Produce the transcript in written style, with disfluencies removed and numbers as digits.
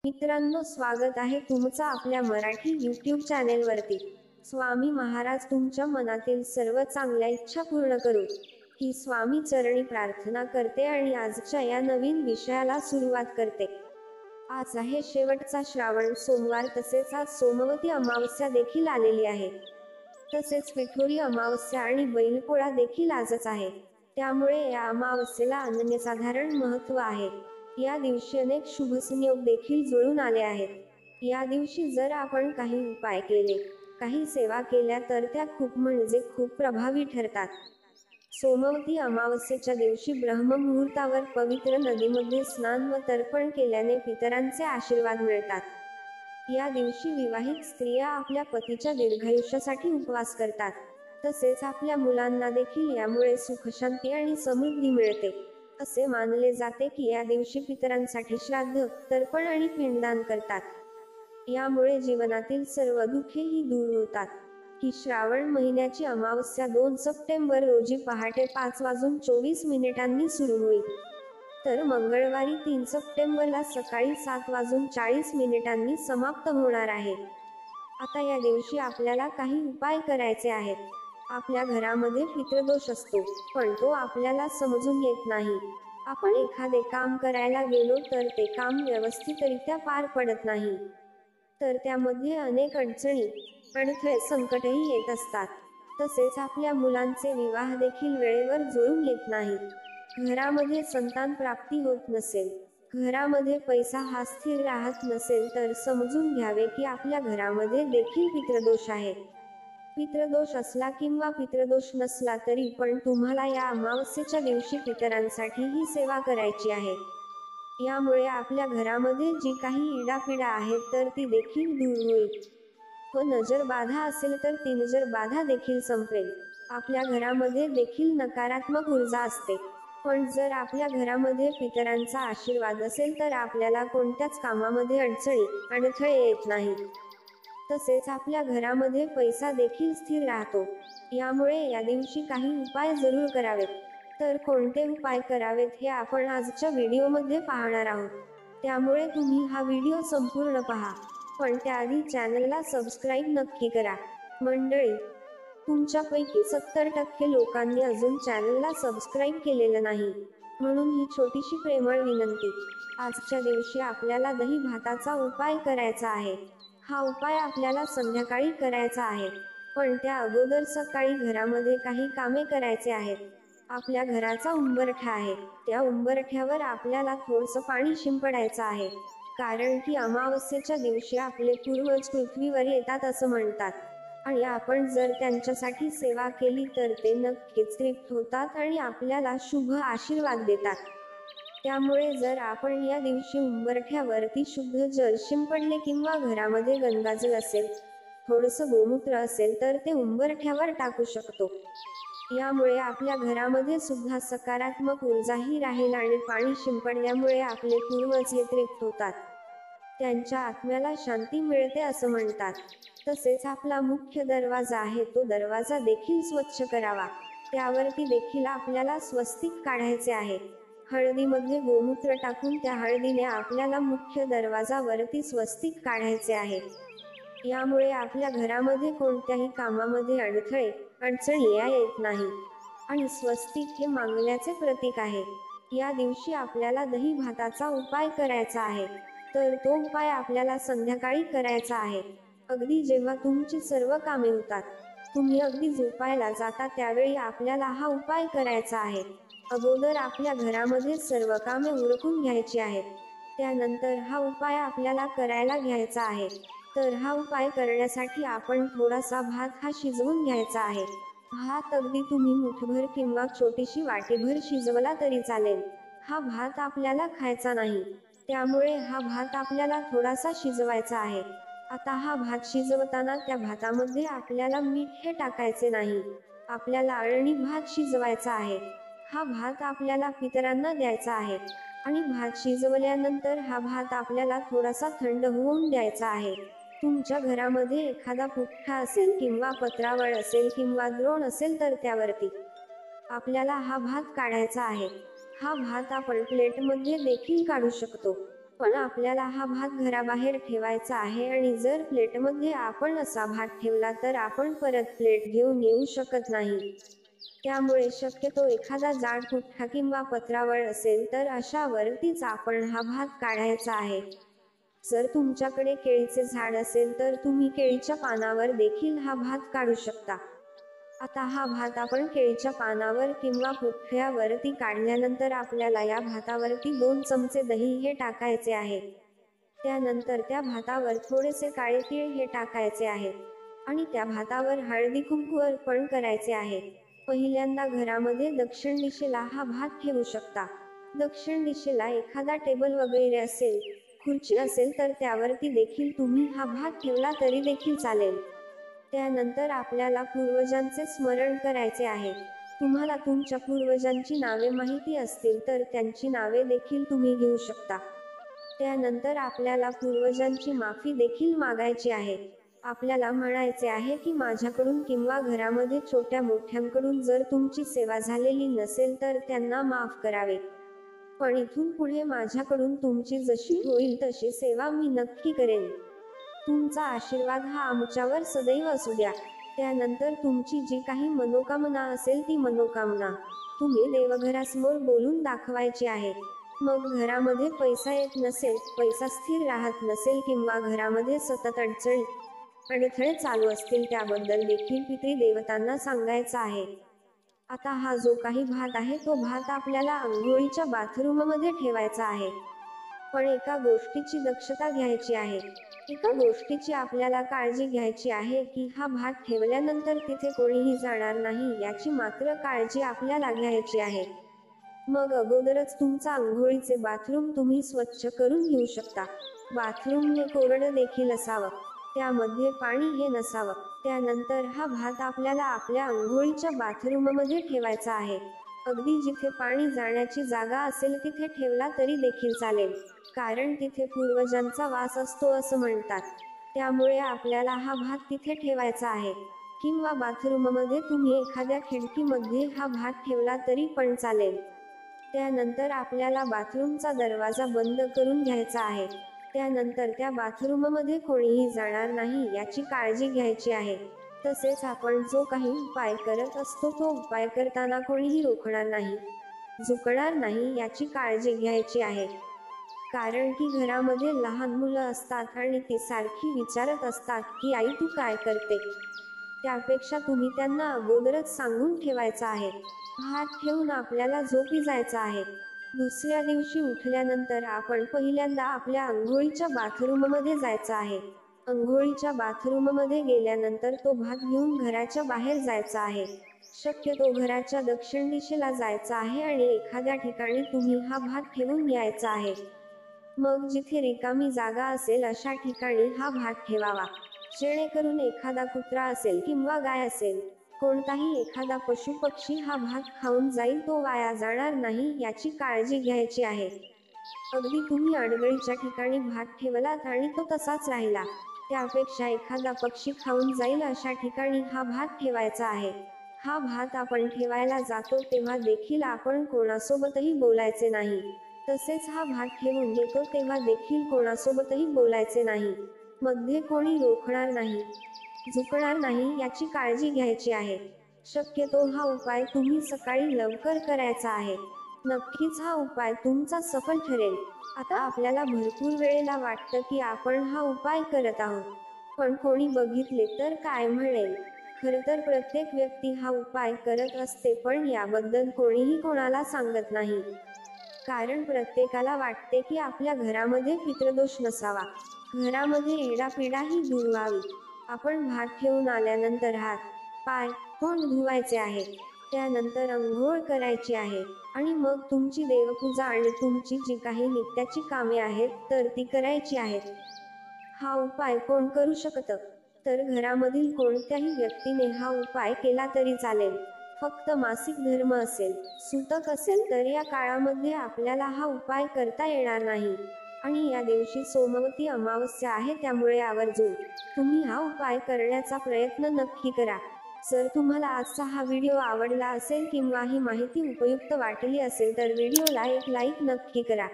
मित्रांनो, स्वागत आहे तुमचं आपल्या मराठी यूट्यूब चॅनेलवरती। स्वामी महाराज तुमच्या मनातील सर्व चांगल्या इच्छा पूर्ण करू ही स्वामी चरणी प्रार्थना करते आणि आजच्या या नवीन विषयाला सुरुवात करते। आज आहे शेवटचा श्रावण सोमवार, तसेच आज सोमवती अमावस्या देखील आलेली आहे। तसेच पिठोरी अमावस्या आणि बैलपोळा देखील आजच आहे, त्यामुळे या अमावस्येला अनन्यसाधारण महत्त्व आहे। या दिवशी अनेक शुभ संयोग देखील जुळून आले आहेत। या दिवशी जर आपण काही उपाय केले, काही सेवा केल्या तर त्या खूप म्हणजे खूप प्रभावी ठरतात। सोमवती अमावस्येच्या दिवशी ब्रह्ममुहूर्तावर पवित्र नदीमध्ये स्नान व तर्पण केल्याने पितरांचे आशीर्वाद मिळतात। या दिवशी विवाहित स्त्रिया आपल्या पतीच्या दीर्घायुष्यासाठी उपवास करतात। तसेच आपल्या मुलांना देखील यामुळे सुखशांती आणि समृद्धी मिळते। असे मानले जाते की या दिवशी पितरांसाठी श्राद्ध, तर्पण आणि पिंडदान करतात। यामुळे जीवनातील सर्व दुःखेही दूर होतात। ही श्रावण महिन्याची अमावस्या 2 सप्टेंबर रोजी पहाटे 5:24 सुरू होईल, तर मंगळवारी 3 सप्टेंबरला सकाळी 7:40 समाप्त होणार आहे। आता या दिवशी आपल्याला काही उपाय करायचे आहेत। आपल्या घरामध्ये पितृदोष असतो, पण तो आपल्याला समजून येत नाही। आपण एखादे काम करायला गेलो तर ते काम व्यवस्थितरित्या पार पडत नाही, तर त्यामध्ये अनेक अडचणी, अडथळे, संकटही येत असतात। तसेच आपल्या मुलांचे विवाह देखील वेळेवर जुळून येत नाहीत। घरामध्ये संतान प्राप्ती होत नसेल, घरामध्ये पैसा हा स्थिर राहत नसेल, तर समजून घ्यावे की आपल्या घरामध्ये देखील पितृदोष आहे। पितृदोष असला किंवा पितृदोष नसला तरी पण तुम्हाला या अमावस्येच्या दिवशी पितरांसाठी ही सेवा करायची आहे। यामुळे आपल्या घरामध्ये जी काही इडापिडा आहे तर ती देखील दूर होईल, व नजर बाधा असेल तर ती नजर बाधा देखील संपेल। आपल्या घरामध्ये देखील नकारात्मक ऊर्जा असते, पण जर आपल्या घरामध्ये पितरांचा आशीर्वाद असेल तर आपल्याला कोणत्याच कामामध्ये अडचणी, अडथळे येत नाहीत। तसेच आपल्या घरामध्ये पैसा देखील स्थिर राहतो। यामुळे या दिवशी काही उपाय जरूर करावेत। तर कोणते उपाय करावेत हे आपण आजच्या व्हिडिओमध्ये पाहणार आहोत, त्यामुळे तुम्ही हा व्हिडिओ संपूर्ण पहा। पण त्याआधी चॅनलला सबस्क्राईब नक्की करा। मंडळी, तुमच्यापैकी 70% लोकांनी अजून चॅनलला सबस्क्राईब केलेलं नाही, म्हणून ही छोटीशी प्रेमळ विनंती। आजच्या दिवशी आपल्याला दही भाताचा उपाय करायचा आहे। हा उपाय आपल्याला संध्याकाळी करायचा आहे, पण त्या अगोदर सकाळी घरामध्ये काही कामे करायचे आहेत। आपल्या घराचा उंबरठा आहे, त्या उंबरठ्यावर आपल्याला थोडंसं पाणी शिंपडायचं आहे, कारण की अमावस्येच्या दिवशी आपले पूर्वज पृथ्वीवर येतात असं म्हणतात, आणि आपण जर त्यांच्यासाठी सेवा केली तर ते नक्कीच तृप्त होतात आणि आपल्याला शुभ आशीर्वाद देतात। त्यामुळे जर आपण या दिवशी उंबरठ्यावरती शुद्ध जल शिंपडले किंवा घरामध्ये गंगाजल असेल, थोडंसं गोमूत्र असेल तर ते उंबरठ्यावर टाकू शकतो। यामुळे आपल्या घरामध्ये सुद्धा सकारात्मक ऊर्जाही राहील आणि पाणी शिंपडल्यामुळे आपले पूर्वज तृप्त होतात, त्यांच्या आत्म्याला शांती मिळते असं म्हणतात। तसेच आपला मुख्य दरवाजा आहे तो दरवाजा देखील स्वच्छ करावा, त्यावरती देखील आपल्याला स्वस्तिक काढायचे आहे। हळदीमध्ये गोमूत्र टाकून त्या हळदीने आपल्याला मुख्य दरवाजावरती स्वस्तिक काढायचे आहे। यामुळे आपल्या घरामध्ये कोणत्याही कामामध्ये अडथळे, अडचणी येत नाही, आणि स्वस्तिक हे मांगल्याचे प्रतीक आहे। या दिवशी आपल्याला दही भाताचा उपाय करायचा आहे, तर तो उपाय आपल्याला संध्याकाळी करायचा आहे। अगदी जेव्हा तुमची सर्व कामे होतात, तुम्ही अगदी झोपायला जाता त्यावेळी आपल्याला हा उपाय करायचा आहे। अगोदर आपल्या घरामध्ये सर्व कामे उरकून घ्यायची आहेत, त्यानंतर हा उपाय आपल्याला करायला घ्यायचा आहे। तर हा उपाय करण्यासाठी आपण थोडासा भात हा शिजवून घ्यायचा आहे। भात अगदी तुम्ही मुठभर किंवा छोटीशी वाटीभर शिजवला तरी चालेल। हा भात आपल्याला खायचा नाही, त्यामुळे हा भात आपल्याला थोडासा शिजवायचा आहे। आता हा भात शिजवताना त्या भातामध्ये आपल्याला मीठ हे टाकायचे नाही, आपल्याला अळणी भात शिजवायचा आहे। हा भात आपल्याला पितरांना द्यायचा आहे, आणि भात शिजवल्यानंतर हा भात आपल्याला थोडासा थंड होऊन द्यायचा आहे। तुमच्या घरामध्ये एखादा पुठ्ठा असेल किंवा पत्रावळ असेल किंवा द्रोण असेल तर त्यावरती आपल्याला हा भात काढायचा आहे। हा भात आपण प्लेटमध्ये देखील काढू शकतो, पण आपल्याला हा भात घराबाहेर ठेवायचा आहे आणि जर प्लेटमध्ये आपण असा भात ठेवला तर आपण परत प्लेट घेऊन येऊ शकत नाही. त्यामुळे शक्यतो एखादा जाड पुठ्ठा किंवा पत्रावळ असेल तर अशावरतीच आपण हा भात काढायचा आहे. जर तुमच्याकडे केळीचे झाड असेल तर तुम्ही केळीच्या पानावर देखील हा भात काढू शकता. आता हा भात आपण केळीच्या पानावर किंवा पुठ्ठ्यावरती काढल्यानंतर आपल्याला या भातावरती 2 चमचे दही हे टाकायचे आहे. त्यानंतर त्या भातावर थोडेसे काळे तीळ हे टाकायचे आहेत आणि त्या भातावर हळदी कुंकू अर्पण करायचे आहे. पहिल्यांदा घरामध्ये दक्षिण दिशेला हा भात ठेवू शकता. दक्षिण दिशेला एखादा टेबल वगैरे असेल, खुर्ची असेल तर त्यावरती देखील तुम्ही हा भात ठेवला तरी देखील चालेल. त्यानंतर आपल्याला पूर्वजांचे स्मरण करायचे आहे. तुम्हाला तुमच्या पूर्वजांची नावे माहिती असतील तर त्यांची नावे देखील तुम्ही घेऊ शकता. त्यानंतर आपल्याला पूर्वजांची माफी देखील मागायची आहे. आपल्याला म्हणायचे आहे की माझ्याकडून किंवा घरामध्ये छोट्या मोठ्यांकडून जर तुमची सेवा झालेली नसेल तर त्यांना माफ करावे. पण इथून पुढे माझ्याकडून तुमची जशी होईल तशी सेवा मी नक्की करेन. तुमचा आशीर्वाद हा आमच्यावर सदैव असू द्या. त्यानंतर तुमची जी काही मनोकामना असेल ती मनोकामना तुम्ही देवघरासमोर बोलून दाखवायची आहे. मग घरामध्ये पैसा येत नसेल, पैसा स्थिर राहत नसेल किंवा घरामध्ये सतत अडचणी अडथळे चालू असतील त्याबद्दल देखील पितृदेवतांना सांगायचं आहे. आता हा जो काही भात आहे तो भात आपल्याला अंघोळीच्या बाथरूममध्ये ठेवायचा आहे. पण एका गोष्टीची दक्षता घ्यायची आहे. एका गोष्टीची आपल्याला काळजी घ्यायची आहे की हा भात ठेवल्यानंतर तिथे कोणीही जाणार नाही याची मात्र काळजी आपल्याला घ्यायची आहे. मग अगोदरच तुमचा अंघोळीचे बाथरूम तुम्ही स्वच्छ करून घेऊ शकता. बाथरूम हे कोरडं देखील असावं, त्यामध्ये पाणी हे नसावं. त्यानंतर हा भात आपल्याला आपल्या अंघोळीच्या बाथरूममध्ये ठेवायचा आहे. अगदी जिथे पाणी जाण्याची जागा असेल तिथे ठेवला तरी देखील चालेल, कारण तिथे पूर्वजांचा वास असतो असं म्हणतात. त्यामुळे आपल्याला हा भात तिथे ठेवायचा आहे. किंवा बाथरूममध्ये तुम्ही एखाद्या खिडकीमध्ये हा भात ठेवला तरी पण चालेल. त्यानंतर आपल्याला बाथरूमचा दरवाजा बंद करून घ्यायचा आहे. त्यानंतर त्या बाथरूममध्ये कोणीही जाणार नाही याची काळजी घ्यायची आहे. तसेच आपण जो काही उपाय करत असतो तो उपाय करताना कोणीही रोखणार नाही, झुकणार नाही याची काळजी घ्यायची आहे. कारण की घरामध्ये लहान मुलं असतात आणि ती सारखी विचारत असतात की आई तू काय करते. त्यापेक्षा तुम्ही त्यांना अगोदरच सांगून ठेवायचं आहे. भात ठेवून आपल्याला झोपी जायचं आहे. दुसऱ्या दिवशी उठल्यानंतर आपण पहिल्यांदा आपल्या अंघोळीच्या बाथरूममध्ये जायचं आहे. अंघोळीच्या बाथरूममध्ये गेल्यानंतर तो भात घेऊन घराच्या बाहेर जायचा आहे. शक्यतो घराच्या दक्षिण दिशेला जायचं आहे आणि एखाद्या ठिकाणी तुम्ही हा भात ठेवून यायचा आहे. मग जिथे रिकामी जागा असेल अशा ठिकाणी हा भात ठेवावा, जेणेकरून एखादा कुत्रा असेल किंवा गाय असेल, कोणताही एखादा पशु पक्षी हा भात खाऊन जाईल, तो वाया जाणार नाही याची काळजी घ्यायची आहे. अगदी तुम्ही अडगळीच्या ठिकाणी भात ठेवलात आणि तो तसाच राहिला, त्यापेक्षा एखादा पक्षी खाऊन जाईल अशा ठिकाणी हा भात ठेवायचा आहे. हा भात आपण ठेवायला जातो तेव्हा देखील आपण कोणासोबतही बोलायचे नाही. तसेच हा भात ठेवून येतो तेव्हा देखील कोणासोबतही बोलायचे नाही. मध्ये कोणी रोखणार नाही, झुकणार नाही याची काळजी घ्यायची आहे. शक्यतो हा उपाय तुम्ही सकाळी लवकर करायचा आहे. नक्कीच हा उपाय तुमचा सफल ठरेल. आता आपल्याला भरपूर वेळेला वाटतं की आपण हा उपाय करत आहोत, पण कोणी बघितले तर काय म्हणेल. खरं तर प्रत्येक व्यक्ती हा उपाय करत असते, पण याबद्दल कोणीही कोणाला सांगत नाही. कारण प्रत्येकाला वाटते की आपल्या घरामध्ये पितृदोष नसावा, घरामध्ये इडापिडा ही दूर व्हावी. आपण भात ठेवून आल्यानंतर हात, पाय, तोंड धुवायचे आहे. त्यानंतर अंघोळ करायची आहे आणि मग तुमची देवपूजा आणि तुमची जी काही नित्याची कामे आहेत तर ती करायची आहेत. हा उपाय कोण करू शकतं? तर घरामधील कोणत्याही व्यक्तीने हा उपाय केला तरी चालेल. फक्त मासिक धर्म असेल, सूतक असेल तर या काळामध्ये आपल्याला हा उपाय करता येणार नाही. आणि या दिवशी सोमवती अमावस्या आहे, त्यामुळे आवर्जून तुम्ही हा उपाय करण्याचा प्रयत्न नक्की करा. जर तुम्हाला आजचा हा व्हिडिओ आवडला असेल किंवा ही माहिती उपयुक्त वाटली असेल तर व्हिडिओला एक लाईक नक्की करा.